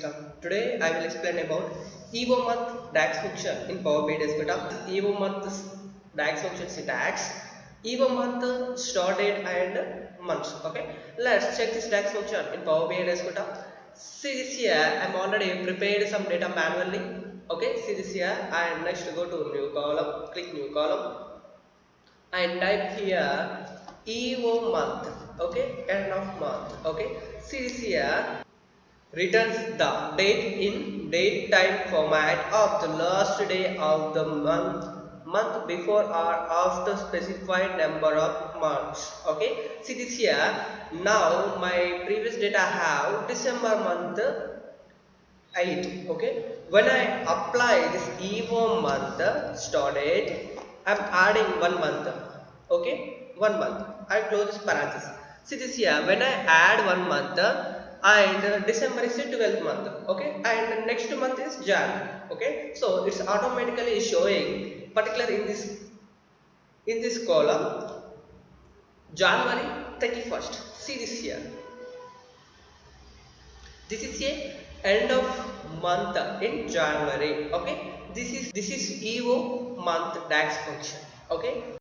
Srikanth. Today I will explain about EVO month DAX function in Power BI Desktop. EVO month DAX function syntax, EVO month start date and months. Okay, let's check this DAX function in Power BI Desktop. See this here, I'm already prepared some data manually. Okay, see this here, and next go to new column, click new column and type here EVO month. Okay, end of month. Okay, see this here returns the date in date time format of the last day of the month before or after specified number of months. Okay, see this here, now my previous data have December month 8. Okay, when I apply this EVO month start date, I'm adding 1 month. Okay, 1 month, I close this parenthesis. See this here, when I add 1 month and December is the 12th month. Okay, and next month is Jan. Okay, so it's automatically showing particular in this column January 31st. See this here, this is a end of month in January. Okay, this is EVO month DAX function. Okay.